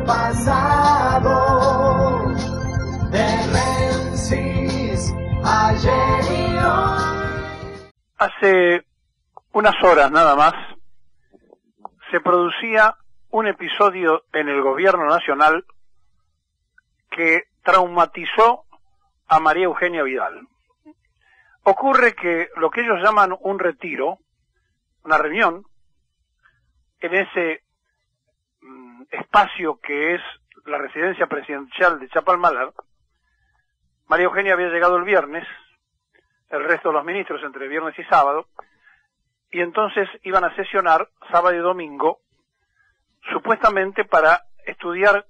pasado, de Menzies, ayer y hoy. Hace unas horas nada más se producía un episodio en el gobierno nacional que traumatizó a María Eugenia Vidal. Ocurre que lo que ellos llaman un retiro, una reunión, en ese espacio que es la residencia presidencial de Chapalmalal, María Eugenia había llegado el viernes, el resto de los ministros entre viernes y sábado, y entonces iban a sesionar sábado y domingo, supuestamente para estudiar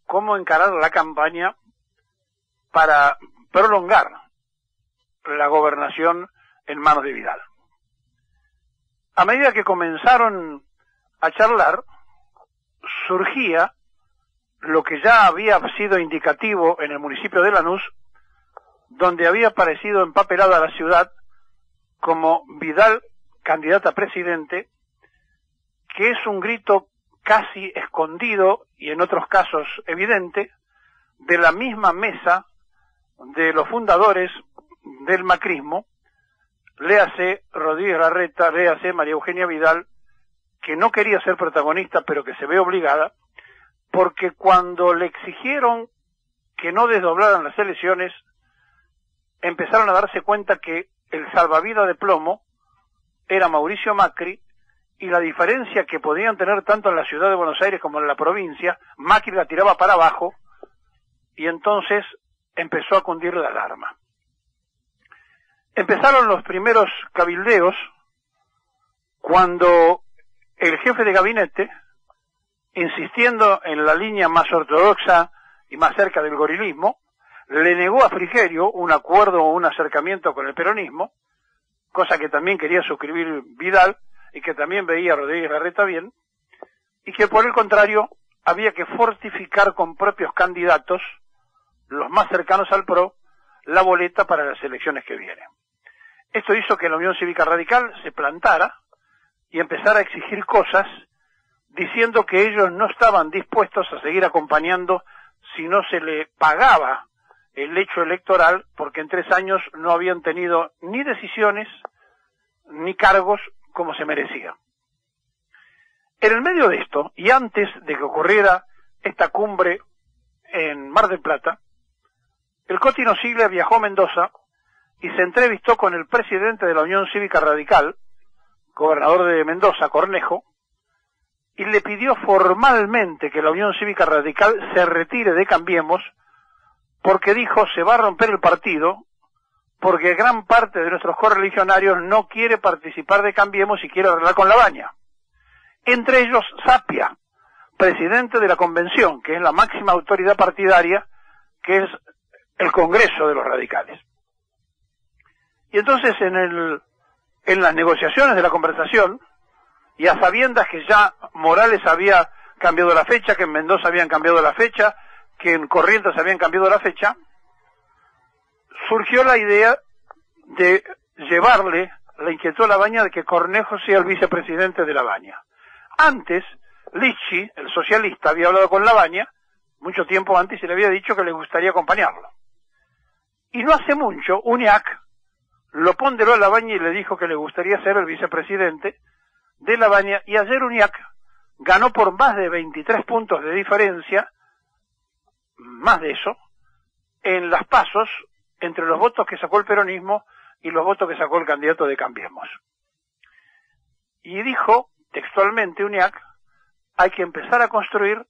cómo encarar la campaña para prolongar la gobernación en manos de Vidal. A medida que comenzaron a charlar, surgía lo que ya había sido indicativo en el municipio de Lanús, donde había aparecido empapelada la ciudad como Vidal candidata a presidente, que es un grito casi escondido y en otros casos evidente de la misma mesa de los fundadores del macrismo, léase Rodríguez Larreta, léase María Eugenia Vidal, que no quería ser protagonista pero que se ve obligada, porque cuando le exigieron que no desdoblaran las elecciones, empezaron a darse cuenta que el salvavidas de plomo era Mauricio Macri, y la diferencia que podían tener tanto en la ciudad de Buenos Aires como en la provincia, Macri la tiraba para abajo, y entonces empezó a cundir la alarma. Empezaron los primeros cabildeos cuando el jefe de gabinete, insistiendo en la línea más ortodoxa y más cerca del gorilismo, le negó a Frigerio un acuerdo o un acercamiento con el peronismo, cosa que también quería suscribir Vidal y que también veía Rodríguez Larreta bien, y que por el contrario había que fortificar con propios candidatos, los más cercanos al PRO, la boleta para las elecciones que vienen. Esto hizo que la Unión Cívica Radical se plantara y empezara a exigir cosas, diciendo que ellos no estaban dispuestos a seguir acompañando si no se le pagaba el hecho electoral, porque en 3 años no habían tenido ni decisiones ni cargos como se merecía. En el medio de esto, y antes de que ocurriera esta cumbre en Mar del Plata, el Coti Nosiglia viajó a Mendoza y se entrevistó con el presidente de la Unión Cívica Radical, gobernador de Mendoza, Cornejo, y le pidió formalmente que la Unión Cívica Radical se retire de Cambiemos, porque dijo se va a romper el partido, porque gran parte de nuestros correligionarios no quiere participar de Cambiemos y quiere arreglar con Labaña. Entre ellos Sapia, presidente de la convención, que es la máxima autoridad partidaria, que es el Congreso de los Radicales. Y entonces en las negociaciones de la conversación, y a sabiendas que ya Morales había cambiado la fecha, que en Mendoza habían cambiado la fecha, que en Corrientes habían cambiado la fecha, surgió la idea de llevarle la inquietud a Labaña de que Cornejo sea el vicepresidente de Labaña. Antes, Lichi, el socialista, había hablado con Labaña, mucho tiempo antes, y le había dicho que le gustaría acompañarlo. Y no hace mucho, Uñac lo ponderó a Labaña y le dijo que le gustaría ser el vicepresidente de Labaña, y ayer Uñac ganó por más de 23 puntos de diferencia, más de eso, en las pasos, entre los votos que sacó el peronismo y los votos que sacó el candidato de Cambiemos. Y dijo, textualmente Uñac, hay que empezar a construir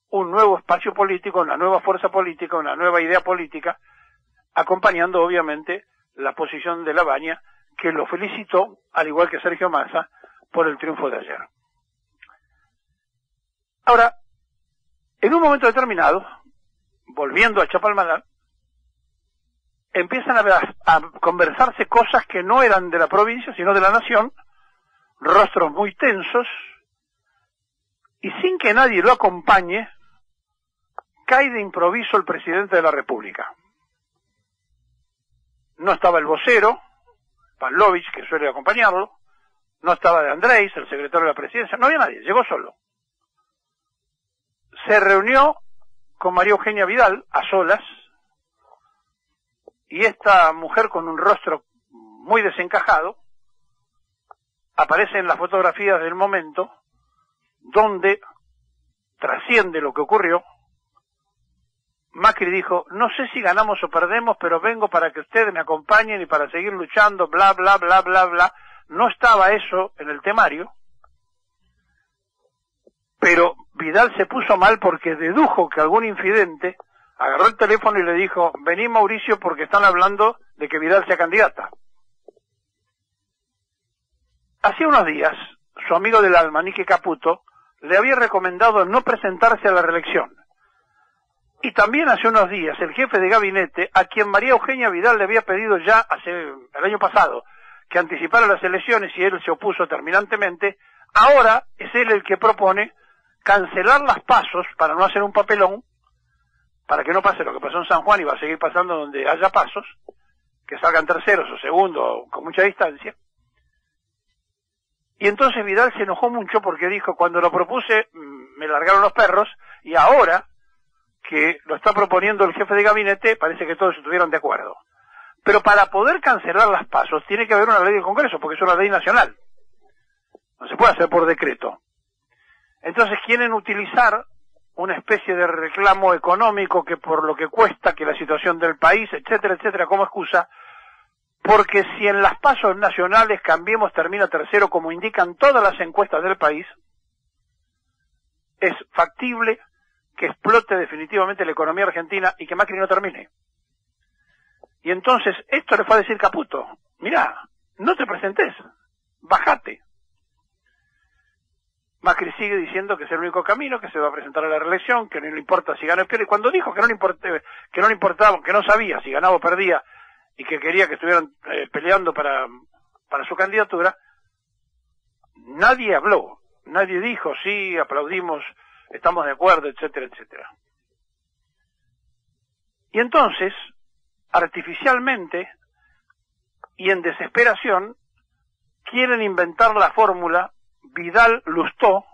un nuevo espacio político, una nueva fuerza política, una nueva idea política, acompañando obviamente la posición de Labaña, que lo felicitó, al igual que Sergio Massa, por el triunfo de ayer. Ahora, en un momento determinado, volviendo a Chapalmalal, empiezan a conversarse cosas que no eran de la provincia, sino de la nación, rostros muy tensos, y sin que nadie lo acompañe, cae de improviso el presidente de la República. No estaba el vocero, Pavlovich, que suele acompañarlo, no estaba de Andrés, el secretario de la presidencia, no había nadie, llegó solo. se reunió con María Eugenia Vidal a solas, y esta mujer con un rostro muy desencajado aparece en las fotografías del momento, donde trasciende lo que ocurrió. Macri dijo: no sé si ganamos o perdemos, pero vengo para que ustedes me acompañen y para seguir luchando, bla, bla, bla, bla, bla. No estaba eso en el temario, pero Vidal se puso mal porque dedujo que algún infidente agarró el teléfono y le dijo: vení, Mauricio, porque están hablando de que Vidal sea candidata. Hacía unos días, su amigo del alma, Nicky Caputo, le había recomendado no presentarse a la reelección. Y también hace unos días el jefe de gabinete, a quien María Eugenia Vidal le había pedido ya el año pasado que anticipara las elecciones, y él se opuso terminantemente, ahora es él el que propone cancelar las pasos para no hacer un papelón, para que no pase lo que pasó en San Juan y va a seguir pasando donde haya pasos, que salgan terceros o segundos con mucha distancia. Y entonces Vidal se enojó mucho porque dijo: cuando lo propuse me largaron los perros, y ahora que lo está proponiendo el jefe de gabinete parece que todos estuvieron de acuerdo. Pero para poder cancelar las pasos tiene que haber una ley del Congreso, porque es una ley nacional. No se puede hacer por decreto. Entonces quieren utilizar una especie de reclamo económico, que por lo que cuesta, que la situación del país, etcétera, etcétera, como excusa, porque si en las pasos nacionales Cambiemos termina tercero, como indican todas las encuestas del país, es factible que explote definitivamente la economía argentina y que Macri no termine. Y entonces esto le fue a decir Caputo: mirá, no te presentes, bajate. Macri sigue diciendo que es el único camino, que se va a presentar a la reelección, que no le importa si gana o pierde. Y cuando dijo que no le importaba, que no sabía si ganaba o perdía, y que quería que estuvieran peleando para su candidatura, nadie habló, nadie dijo sí, aplaudimos, estamos de acuerdo, etcétera, etcétera. Y entonces, artificialmente y en desesperación, quieren inventar la fórmula Vidal-Lustó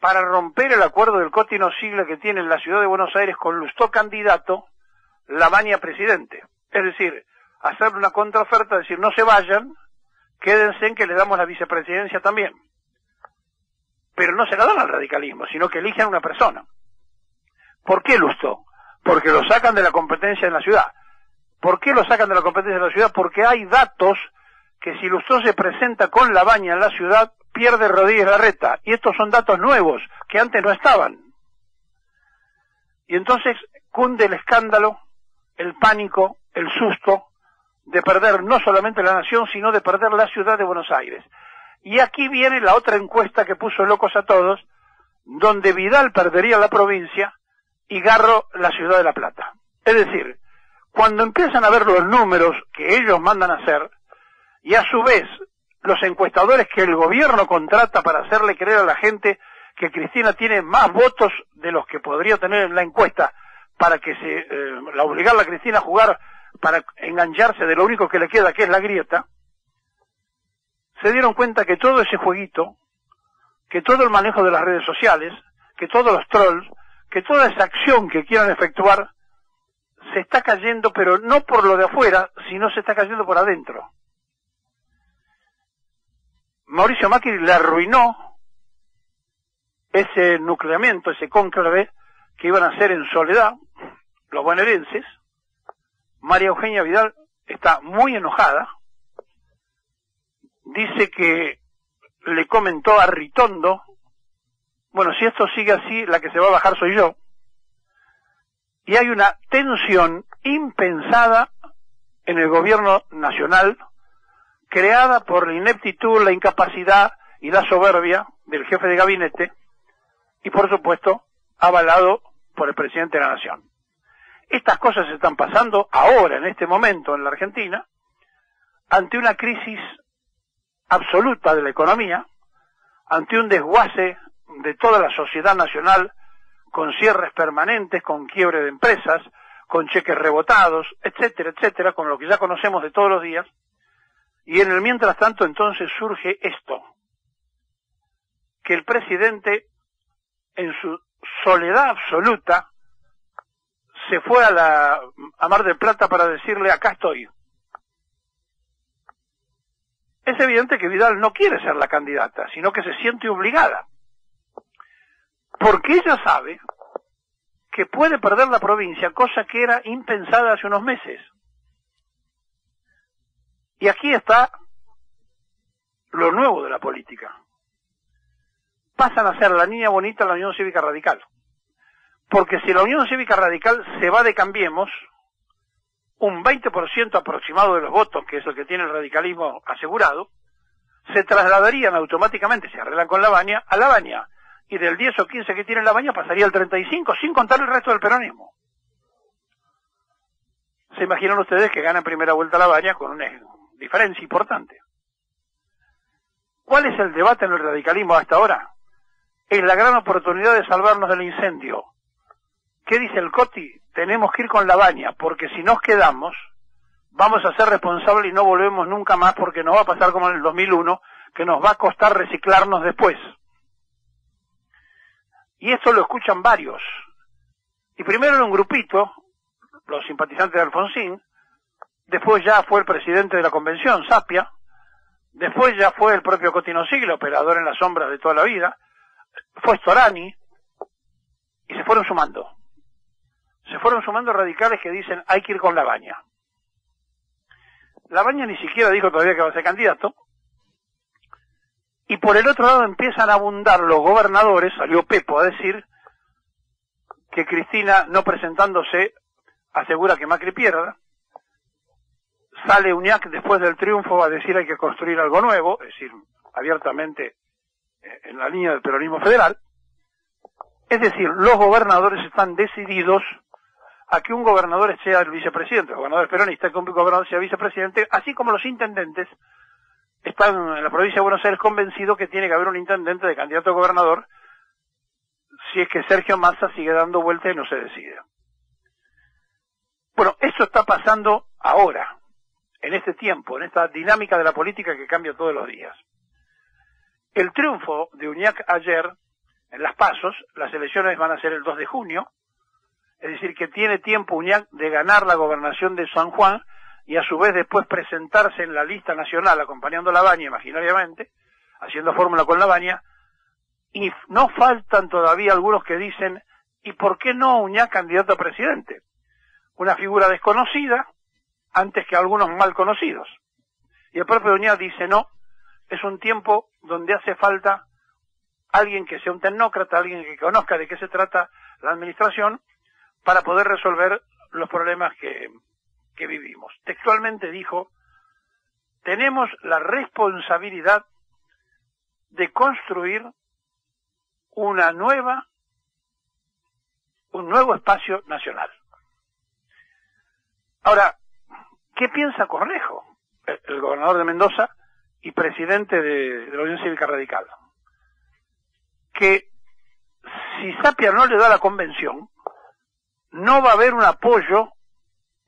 para romper el acuerdo del Cotino Sigla que tiene en la ciudad de Buenos Aires con Lustó candidato, Lavagna presidente. Es decir, hacer una contraoferta, decir: no se vayan, quédense en que le damos la vicepresidencia también. Pero no se la dan al radicalismo, sino que eligen a una persona. ¿Por qué Lustó? Porque lo sacan de la competencia en la ciudad. ¿Por qué lo sacan de la competencia en la ciudad? Porque hay datos que si Lustó se presenta con Lavagna en la ciudad, pierde Rodríguez Larreta. Y estos son datos nuevos, que antes no estaban. Y entonces cunde el escándalo, el pánico, el susto de perder no solamente la nación, sino de perder la ciudad de Buenos Aires. Y aquí viene la otra encuesta que puso locos a todos, donde Vidal perdería la provincia y Garro la ciudad de La Plata. Es decir, cuando empiezan a ver los números que ellos mandan a hacer, y a su vez los encuestadores que el gobierno contrata para hacerle creer a la gente que Cristina tiene más votos de los que podría tener en la encuesta, para que la obligarla a Cristina a jugar para engancharse de lo único que le queda, que es la grieta, se dieron cuenta que todo ese jueguito, que todo el manejo de las redes sociales, que todos los trolls, que toda esa acción que quieran efectuar, se está cayendo, pero no por lo de afuera, sino se está cayendo por adentro. Mauricio Macri le arruinó ese nucleamiento, ese cónclave que iban a hacer en soledad los bonaerenses. María Eugenia Vidal está muy enojada, dice que le comentó a Ritondo: bueno, si esto sigue así, la que se va a bajar soy yo. Y hay una tensión impensada en el gobierno nacional, creada por la ineptitud, la incapacidad y la soberbia del jefe de gabinete, y por supuesto avalado por el presidente de la Nación. Estas cosas están pasando ahora, en este momento, en la Argentina, ante una crisis absoluta de la economía, ante un desguace de toda la sociedad nacional, con cierres permanentes, con quiebre de empresas, con cheques rebotados, etcétera, etcétera, con lo que ya conocemos de todos los días. Y en el mientras tanto entonces surge esto, que el presidente en su soledad absoluta, se fue a Mar del Plata para decirle acá estoy. Es evidente que Vidal no quiere ser la candidata, sino que se siente obligada. Porque ella sabe que puede perder la provincia, cosa que era impensada hace unos meses. Y aquí está lo nuevo de la política. Pasan a ser la niña bonita de la Unión Cívica Radical. Porque si la Unión Cívica Radical se va de Cambiemos, un 20% aproximado de los votos, que es el que tiene el radicalismo asegurado, se trasladarían automáticamente, se arreglan con Lavagna, a Lavagna. Y del 10 o 15 que tiene Lavagna pasaría al 35, sin contar el resto del peronismo. ¿Se imaginan ustedes que gana en primera vuelta Lavagna con una diferencia importante? ¿Cuál es el debate en el radicalismo hasta ahora? Es la gran oportunidad de salvarnos del incendio. ¿Qué dice el Coti? Tenemos que ir con Lavagna, porque si nos quedamos, vamos a ser responsables y no volvemos nunca más, porque nos va a pasar como en el 2001, que nos va a costar reciclarnos después. Y esto lo escuchan varios. Y primero era un grupito, los simpatizantes de Alfonsín, después ya fue el presidente de la convención, Sapia, después ya fue el propio Cotino Siglo, operador en las sombras de toda la vida, fue Storani, y se fueron sumando. Se fueron sumando radicales que dicen hay que ir con Lavagna. Lavagna ni siquiera dijo todavía que va a ser candidato. Y por el otro lado empiezan a abundar los gobernadores, salió Pepo a decir que Cristina, no presentándose, asegura que Macri pierda. Sale Uñac después del triunfo a decir hay que construir algo nuevo, es decir, abiertamente en la línea del peronismo federal. Es decir, los gobernadores están decididos a que un gobernador sea el vicepresidente, el gobernador peronista, que un gobernador sea vicepresidente, así como los intendentes están en la provincia de Buenos Aires convencidos que tiene que haber un intendente de candidato a gobernador si es que Sergio Massa sigue dando vueltas y no se decide. Bueno, esto está pasando ahora, en este tiempo, en esta dinámica de la política que cambia todos los días. El triunfo de Uñac ayer, en las PASOs, las elecciones van a ser el 2 de junio, es decir, que tiene tiempo Uñac de ganar la gobernación de San Juan y a su vez después presentarse en la lista nacional acompañando a Lavagna imaginariamente, haciendo fórmula con Lavagna, y no faltan todavía algunos que dicen, ¿y por qué no Uñac candidato a presidente? Una figura desconocida antes que algunos mal conocidos. Y el propio Uñac dice, no, es un tiempo donde hace falta alguien que sea un tecnócrata, alguien que conozca de qué se trata la administración, para poder resolver los problemas que vivimos. Textualmente dijo, tenemos la responsabilidad de construir un nuevo espacio nacional. Ahora, ¿qué piensa Cornejo, el gobernador de Mendoza y presidente de la Unión Cívica Radical? Que si Sapia no le da la convención, no va a haber un apoyo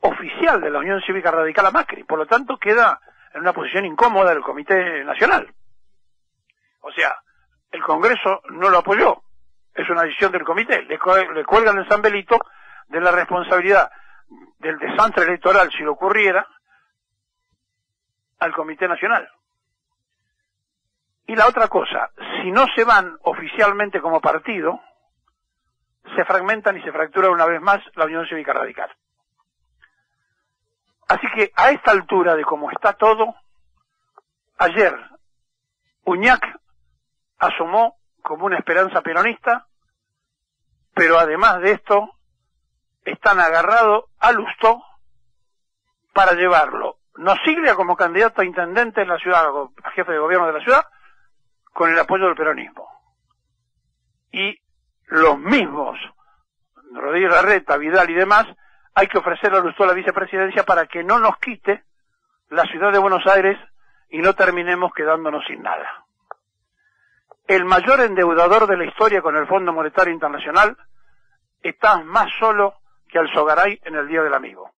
oficial de la Unión Cívica Radical a Macri, por lo tanto queda en una posición incómoda el Comité Nacional. O sea, el Congreso no lo apoyó, es una decisión del Comité, le cuelgan el San Belito de la responsabilidad del desastre electoral, si lo ocurriera, al Comité Nacional. Y la otra cosa, si no se van oficialmente como partido, se fragmentan y se fractura una vez más la Unión Cívica Radical. Así que a esta altura de cómo está todo, ayer Uñac asomó como una esperanza peronista, pero además de esto, están agarrados a Lustó para llevarlo, no Siglia como candidato a intendente en la ciudad, a jefe de gobierno de la ciudad, con el apoyo del peronismo. Y los mismos, Rodríguez Larreta, Vidal y demás, hay que ofrecerle a Lustó la vicepresidencia para que no nos quite la ciudad de Buenos Aires y no terminemos quedándonos sin nada. El mayor endeudador de la historia con el Fondo Monetario Internacional está más solo que Alzogaray en el Día del Amigo.